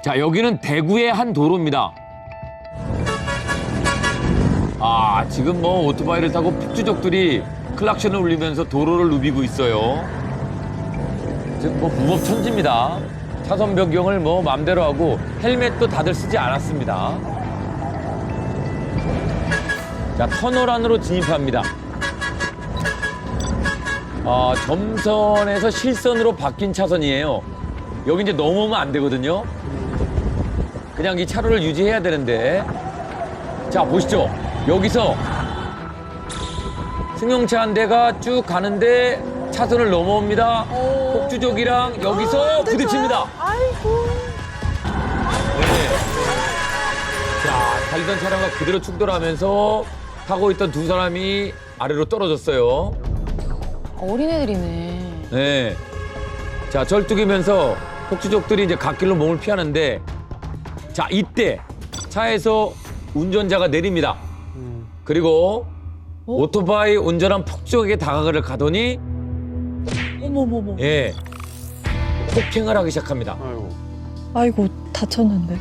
자, 여기는 대구의 한 도로입니다. 아, 지금 뭐 오토바이를 타고 폭주족들이 클락션을 울리면서 도로를 누비고 있어요. 지금 뭐 무법천지입니다. 차선 변경을 뭐 맘대로 하고 헬멧도 다들 쓰지 않았습니다. 자, 터널 안으로 진입합니다. 아, 점선에서 실선으로 바뀐 차선이에요. 여기 이제 넘어오면 안 되거든요. 그냥 이 차로를 유지해야 되는데. 자, 보시죠. 여기서 승용차 한 대가 쭉 가는데 차선을 넘어옵니다. 폭주족이랑 여기서 부딪힙니다. 아이고. 네. 자, 달리던 차량과 그대로 충돌하면서 타고 있던 두 사람이 아래로 떨어졌어요. 어린애들이네. 네. 자, 절뚝이면서 폭주족들이 이제 갓길로 몸을 피하는데, 자, 이때 차에서 운전자가 내립니다. 그리고 오토바이 운전한 폭주족에게 다가가를 가더니, 어머머머. 예, 폭행을 하기 시작합니다. 아이고 다쳤는데.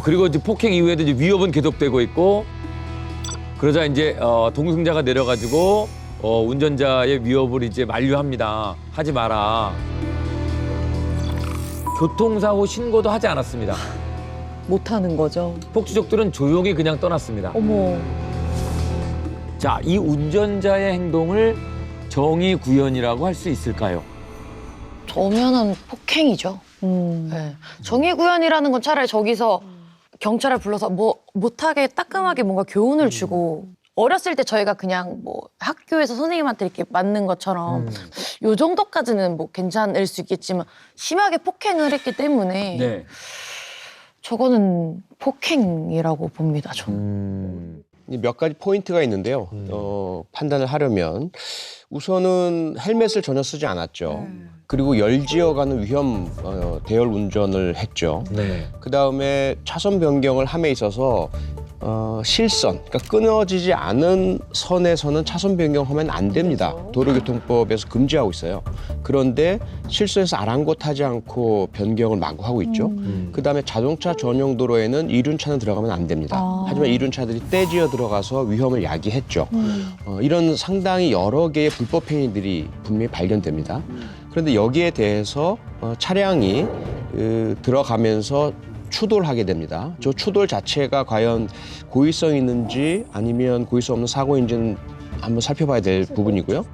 그리고 이제 폭행 이후에도 이제 위협은 계속되고 있고, 그러자 이제 동승자가 내려가지고 운전자의 위협을 이제 만류합니다. 하지 마라. 교통사고 신고도 하지 않았습니다. 못하는 거죠. 폭주족들은 조용히 그냥 떠났습니다. 어머. 자, 이 운전자의 행동을 정의 구현이라고 할 수 있을까요? 엄연한 폭행이죠. 네. 정의구현이라는 건 차라리 저기서 경찰을 불러서 뭐 못하게 따끔하게 뭔가 교훈을 주고 어렸을 때 저희가 그냥 뭐 학교에서 선생님한테 이렇게 맞는 것처럼 요 정도까지는 뭐 괜찮을 수 있겠지만 심하게 폭행을 했기 때문에 네. 저거는 폭행이라고 봅니다. 저는. 몇 가지 포인트가 있는데요. 판단을 하려면 우선은 헬멧을 전혀 쓰지 않았죠. 그리고 열지어가는 위험 대열 운전을 했죠. 네. 그다음에 차선 변경을 함에 있어서 실선, 그러니까 끊어지지 않은 선에서는 차선 변경하면 안 됩니다. 도로교통법에서 금지하고 있어요. 그런데 실선에서 아랑곳하지 않고 변경을 마구 하고 있죠. 그다음에 자동차 전용 도로에는 이륜차는 들어가면 안 됩니다. 하지만 이륜차들이 떼지어 들어가서 위험을 야기했죠. 이런 상당히 여러 개의 불법 행위들이 분명히 발견됩니다. 그런데 여기에 대해서 차량이 들어가면서 추돌하게 됩니다. 저 추돌 자체가 과연 고의성이 있는지 아니면 고의성 없는 사고인지는 한번 살펴봐야 될 부분이고요.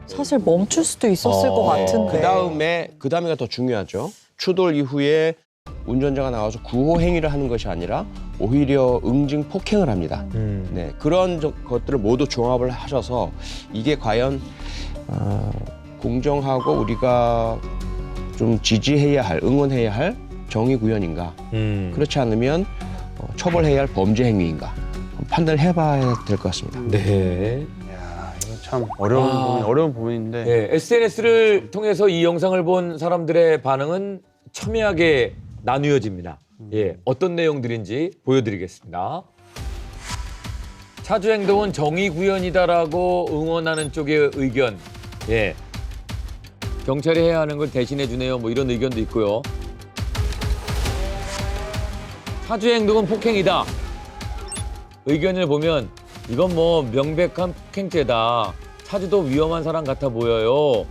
사실 멈출 수도 있었을 것 같은데. 그다음에가 더 중요하죠. 추돌 이후에 운전자가 나와서 구호 행위를 하는 것이 아니라 오히려 응징 폭행을 합니다. 네, 그런 것들을 모두 종합을 하셔서 이게 과연 공정하고 우리가 좀 지지해야 할, 응원해야 할 정의 구현인가? 그렇지 않으면 처벌해야 할 범죄 행위인가? 판단을 해봐야 될 것 같습니다. 네. 야, 이거 참 어려운 부분인데. 네, SNS를 통해서 이 영상을 본 사람들의 반응은 첨예하게 나뉘어집니다. 예, 어떤 내용들인지 보여드리겠습니다. 차주 행동은 정의 구현이다라고 응원하는 쪽의 의견. 예, 경찰이 해야 하는 걸 대신해 주네요. 뭐 이런 의견도 있고요. 차주 행동은 폭행이다. 의견을 보면 이건 뭐 명백한 폭행죄다. 차주도 위험한 사람 같아 보여요.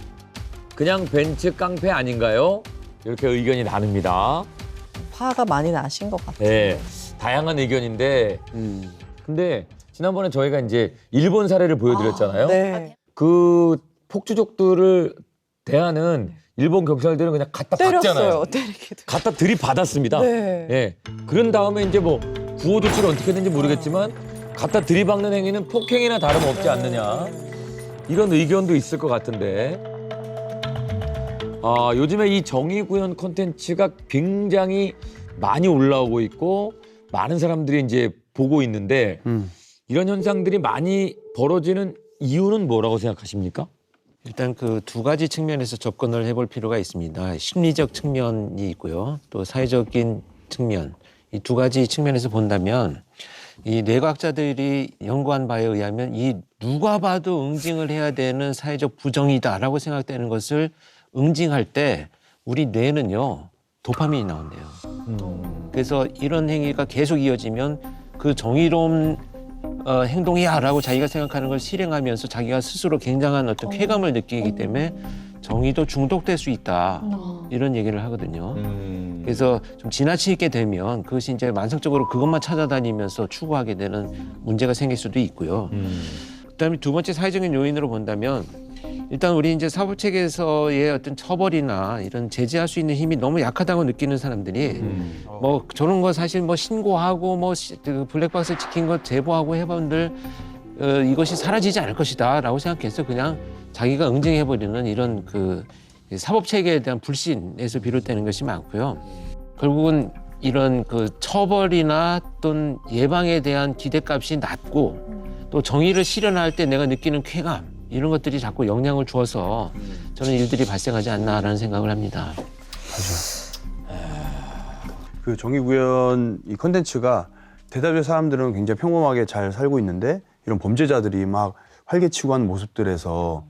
그냥 벤츠 깡패 아닌가요? 이렇게 의견이 나눕니다. 화가 많이 나신 것 같아요. 네, 다양한 의견인데 근데 지난번에 저희가 이제 일본 사례를 보여드렸잖아요. 네. 그 폭주족들을 대하는 일본 경찰들은 그냥 갖다 박잖아요. 때렸어요. 때리기도. 갖다 들이받았습니다. 네. 예. 그런 다음에 이제 뭐 구호 조치를 어떻게 했는지 모르겠지만 갖다 들이박는 행위는 폭행이나 다름없지 않느냐. 이런 의견도 있을 것 같은데. 요즘에 이 정의구현 콘텐츠가 굉장히 많이 올라오고 있고 많은 사람들이 이제 보고 있는데 이런 현상들이 많이 벌어지는 이유는 뭐라고 생각하십니까? 일단 그 두 가지 측면에서 접근을 해볼 필요가 있습니다. 심리적 측면이 있고요. 또 사회적인 측면. 이 두 가지 측면에서 본다면 이 뇌과학자들이 연구한 바에 의하면 이 누가 봐도 응징을 해야 되는 사회적 부정이다라고 생각되는 것을 응징할 때 우리 뇌는요. 도파민이 나온대요. 그래서 이런 행위가 계속 이어지면 그 정의로운 행동이야라고 자기가 생각하는 걸 실행하면서 자기가 스스로 굉장한 어떤 쾌감을 느끼기 때문에 정의도 중독될 수 있다. 이런 얘기를 하거든요. 그래서 좀 지나치게 되면 그것이 이제 만성적으로 그것만 찾아다니면서 추구하게 되는 문제가 생길 수도 있고요. 그다음에 두 번째 사회적인 요인으로 본다면 일단 우리 이제 사법 체계에서의 어떤 처벌이나 이런 제재할 수 있는 힘이 너무 약하다고 느끼는 사람들이 뭐 저런 거 사실 뭐 신고하고 뭐 그 블랙박스 찍힌 거 제보하고 해본들 이것이 사라지지 않을 것이다라고 생각해서 그냥 자기가 응징해버리는 이런 그 사법 체계에 대한 불신에서 비롯되는 것이 많고요. 결국은 이런 그 처벌이나 또는 예방에 대한 기대값이 낮고 또 정의를 실현할 때 내가 느끼는 쾌감 이런 것들이 자꾸 영향을 주어서 저는 일들이 발생하지 않나라는 생각을 합니다. 그 정의구현 이 컨텐츠가 대다수의 사람들은 굉장히 평범하게 잘 살고 있는데 이런 범죄자들이 막 활개치고 하는 모습들에서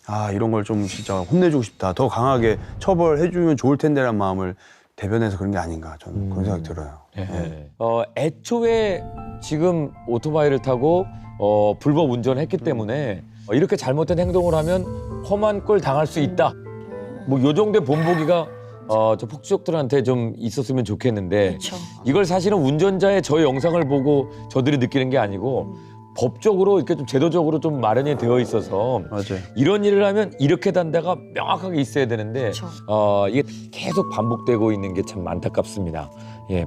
아 이런 걸 좀 진짜 혼내주고 싶다. 더 강하게 처벌해주면 좋을 텐데라는 마음을 대변해서 그런 게 아닌가 저는 그런 생각이 들어요. 네. 애초에 지금 오토바이를 타고 불법 운전했기 때문에 이렇게 잘못된 행동을 하면 험한 꼴 당할 수 있다. 뭐 요 정도의 본보기가 저 폭주족들한테 좀 있었으면 좋겠는데 그렇죠. 이걸 사실은 운전자의 저 영상을 보고 저들이 느끼는 게 아니고 법적으로 이렇게 좀 제도적으로 좀 마련이 되어 있어서 맞아요. 이런 일을 하면 이렇게 단다가 명확하게 있어야 되는데 그렇죠. 이게 계속 반복되고 있는 게 참 안타깝습니다. 예.